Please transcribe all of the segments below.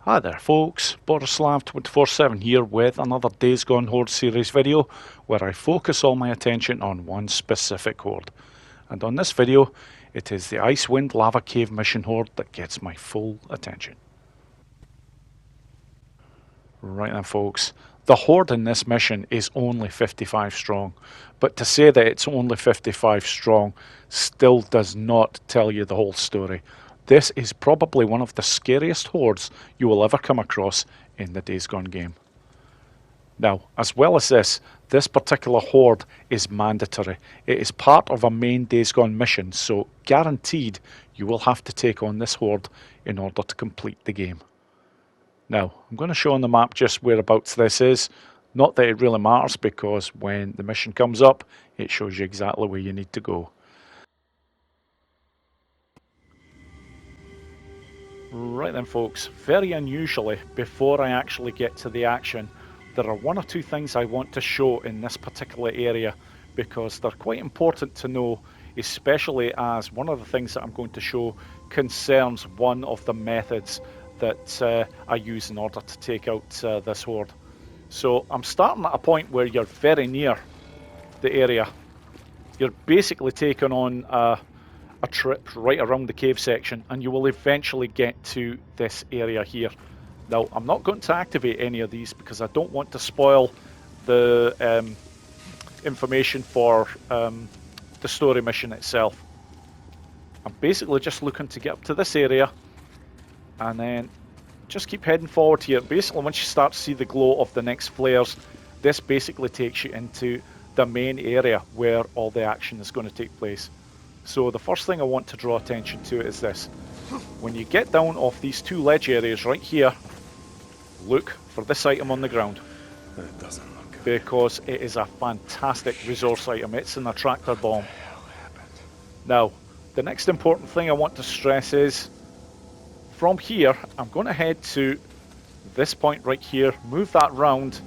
Hi there folks, Borislav247 here with another Days Gone Horde series video where I focus all my attention on one specific horde. And on this video, it is the Icewind Lava Cave mission horde that gets my full attention. Right then folks, the horde in this mission is only 55 strong, but to say that it's only 55 strong still does not tell you the whole story. This is probably one of the scariest hordes you will ever come across in the Days Gone game. Now, as well as this particular horde is mandatory. It is part of a main Days Gone mission, so guaranteed you will have to take on this horde in order to complete the game. Now, I'm going to show on the map just whereabouts this is. Not that it really matters, because when the mission comes up, it shows you exactly where you need to go. Right then folks, very unusually, before I actually get to the action, there are one or two things I want to show in this particular area, because they're quite important to know, especially as one of the things that I'm going to show concerns one of the methods that I use in order to take out this horde. So I'm starting at a point where you're very near the area. You're basically taking on a trip right around the cave section, and you will eventually get to this area here. Now, I'm not going to activate any of these because I don't want to spoil the information for the story mission itself. I'm basically just looking to get up to this area and then just keep heading forward here. Basically, once you start to see the glow of the next flares, this basically takes you into the main area where all the action is going to take place. So the first thing I want to draw attention to is this. When you get down off these two ledge areas right here, look for this item on the ground. That doesn't look good. Because it is a fantastic resource item. It's an attractor bomb. Now, the next important thing I want to stress is, from here, I'm going to head to this point right here, move that round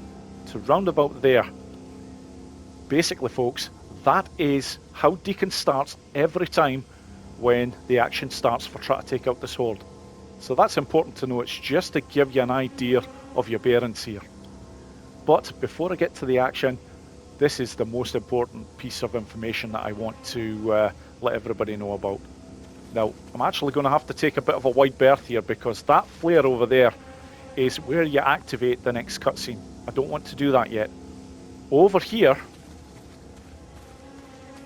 to round about there. Basically, folks, that is how Deacon starts every time when the action starts for trying to take out this horde. So that's important to know. It's just to give you an idea of your bearings here. But before I get to the action, this is the most important piece of information that I want to let everybody know about. Now, I'm actually going to have to take a bit of a wide berth here, because that flare over there is where you activate the next cutscene. I don't want to do that yet. Over here,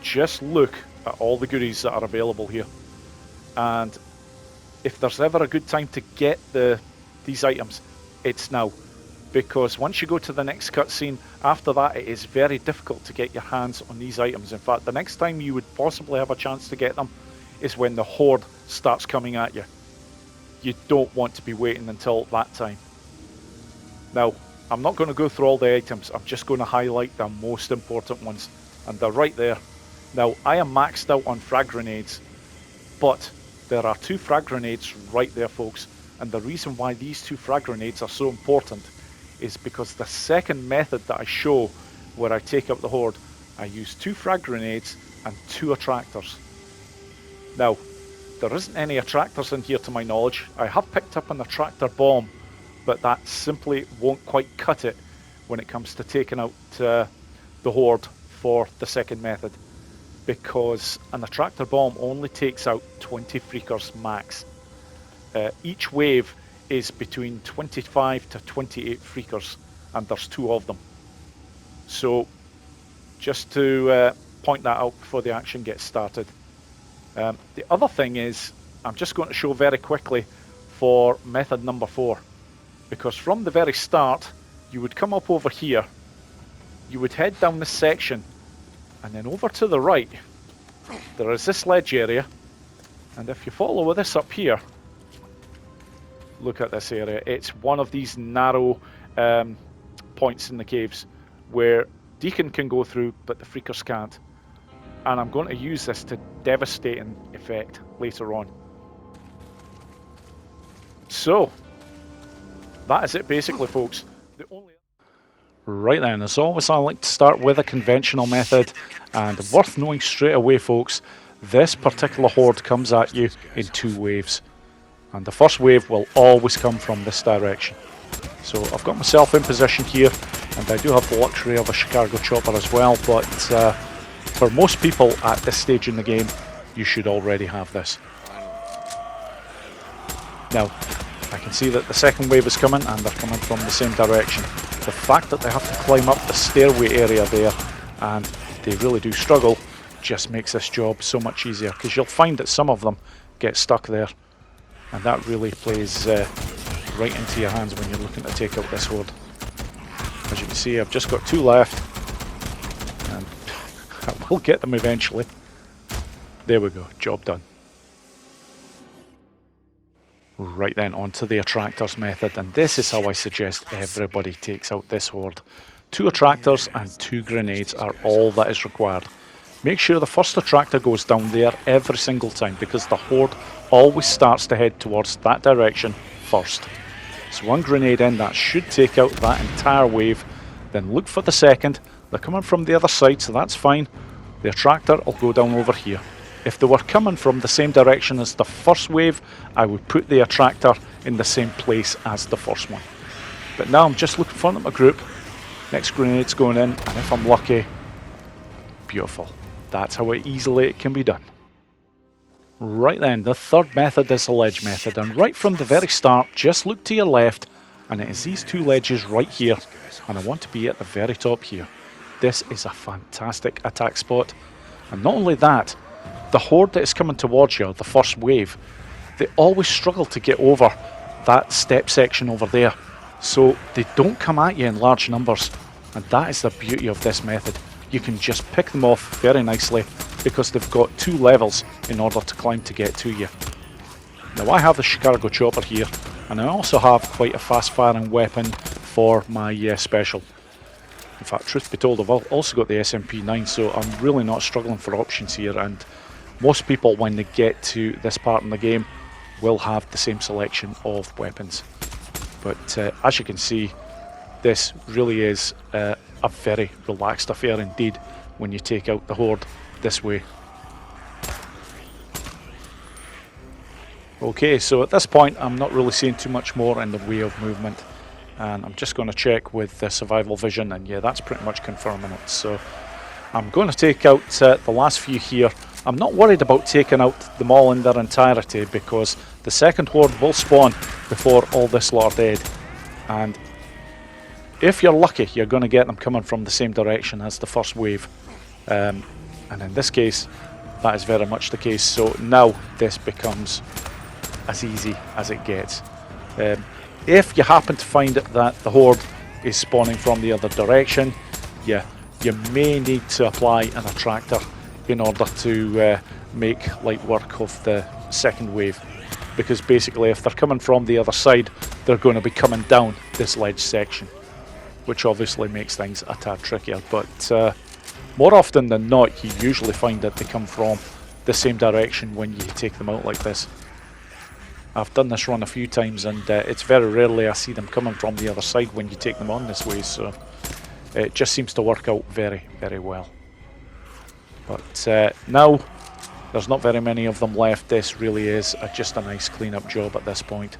just look at all the goodies that are available here. And if there's ever a good time to get these items, it's now. Because once you go to the next cutscene, after that it is very difficult to get your hands on these items. In fact, the next time you would possibly have a chance to get them is when the horde starts coming at you. You don't want to be waiting until that time. Now, I'm not going to go through all the items. I'm just going to highlight the most important ones. And they're right there. Now, I am maxed out on frag grenades, but there are two frag grenades right there, folks. And the reason why these two frag grenades are so important is because the second method that I show, where I take out the horde, I use two frag grenades and two attractors. Now, there isn't any attractors in here to my knowledge. I have picked up an attractor bomb, but that simply won't quite cut it when it comes to taking out the horde for the second method. Because an attractor bomb only takes out 20 freakers max. Each wave is between 25 to 28 freakers, and there's two of them. So, just to point that out before the action gets started. The other thing is, I'm just going to show very quickly for method number 4. Because from the very start, you would come up over here, you would head down this section, and then over to the right, there is this ledge area. And if you follow this up here, look at this area. It's one of these narrow points in the caves where Deacon can go through, but the freakers can't. And I'm going to use this to devastating effect later on. So, that is it basically, folks. Right then, as always, I like to start with a conventional method, and worth knowing straight away, folks, this particular horde comes at you in two waves. and the first wave will always come from this direction. So I've got myself in position here, and I do have the luxury of a Chicago chopper as well, but for most people at this stage in the game, you should already have this. Now, I can see that the second wave is coming, and they're coming from the same direction. The fact that they have to climb up the stairway area there, and they really do struggle, just makes this job so much easier, because you'll find that some of them get stuck there, and that really plays right into your hands when you're looking to take out this horde. As you can see, I've just got 2 left, and I will get them eventually. There we go, job done. Right then, on to the Attractors method, and this is how I suggest everybody takes out this horde. 2 attractors and 2 grenades are all that is required. Make sure the first attractor goes down there every single time, because the horde always starts to head towards that direction first. So 1 grenade in, that should take out that entire wave. Then look for the second. They're coming from the other side, so that's fine. The attractor will go down over here. If they were coming from the same direction as the first wave, I would put the attractor in the same place as the first one. But now I'm just looking for them to group. Next grenade's going in, and if I'm lucky, beautiful. That's how easily it can be done. Right then, the third method is the ledge method, and right from the very start, just look to your left, and it is these 2 ledges right here, and I want to be at the very top here. This is a fantastic attack spot, and not only that, the horde that is coming towards you, the first wave, they always struggle to get over that step section over there, so they don't come at you in large numbers, and that is the beauty of this method. You can just pick them off very nicely, because they've got 2 levels in order to climb to get to you. Now I have the Chicago chopper here, and I also have quite a fast firing weapon for my special. In fact, truth be told, I've also got the SMP-9, so I'm really not struggling for options here, and most people, when they get to this part in the game, will have the same selection of weapons. But as you can see, this really is a very relaxed affair indeed when you take out the horde this way. Okay, so at this point I'm not really seeing too much more in the way of movement, and I'm just going to check with the survival vision, and yeah, that's pretty much confirming it. So I'm going to take out the last few here. I'm not worried about taking out them all in their entirety, because the second horde will spawn before all this lot are dead, and if you're lucky, you're going to get them coming from the same direction as the first wave, and in this case that is very much the case. So now this becomes as easy as it gets. If you happen to find that the horde is spawning from the other direction, yeah, you may need to apply an attractor in order to make light work of the second wave, because basically if they're coming from the other side, they're going to be coming down this ledge section, which obviously makes things a tad trickier. But more often than not, you usually find that they come from the same direction when you take them out like this. I've done this run a few times, and it's very rarely I see them coming from the other side when you take them on this way, so it just seems to work out very, very well. But now there's not very many of them left. This really is just a nice clean-up job at this point.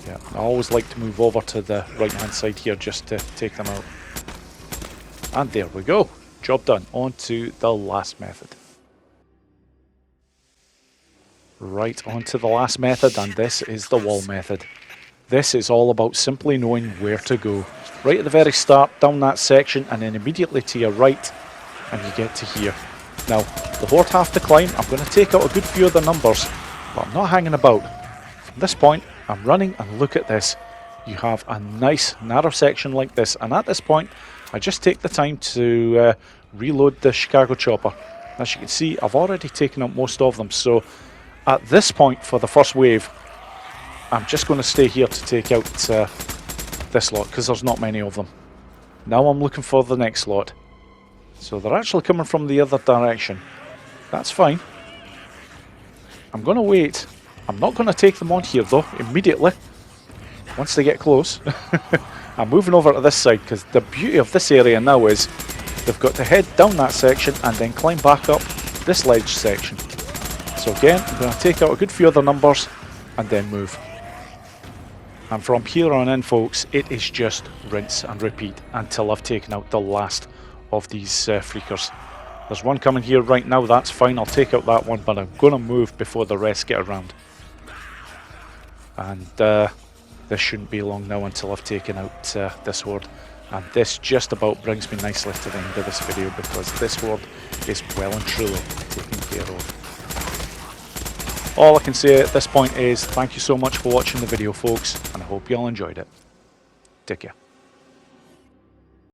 Yeah, I always like to move over to the right-hand side here just to take them out. And there we go. Job done. On to the last method. Right, on to the last method, and this is the wall method. This is all about simply knowing where to go. Right at the very start, down that section, and then immediately to your right, and you get to here. Now, the horde have to climb. I'm going to take out a good few of the numbers, but I'm not hanging about. From this point, I'm running, and look at this. You have a nice narrow section like this, and at this point, I just take the time to reload the Chicago chopper. As you can see, I've already taken out most of them, so at this point for the first wave, I'm just going to stay here to take out this lot, because there's not many of them. Now I'm looking for the next lot. So they're actually coming from the other direction. That's fine. I'm going to wait. I'm not going to take them on here though, immediately. Once they get close. I'm moving over to this side, because the beauty of this area now is they've got to head down that section and then climb back up this ledge section. So again, I'm going to take out a good few other numbers and then move. And from here on in, folks, it is just rinse and repeat until I've taken out the last of these freakers. There's one coming here right now, that's fine, I'll take out that one, but I'm going to move before the rest get around. And this shouldn't be long now until I've taken out this horde. And this just about brings me nicely to the end of this video, because this horde is well and truly taken care of. All I can say at this point is thank you so much for watching the video, folks, and I hope you all enjoyed it. Take care.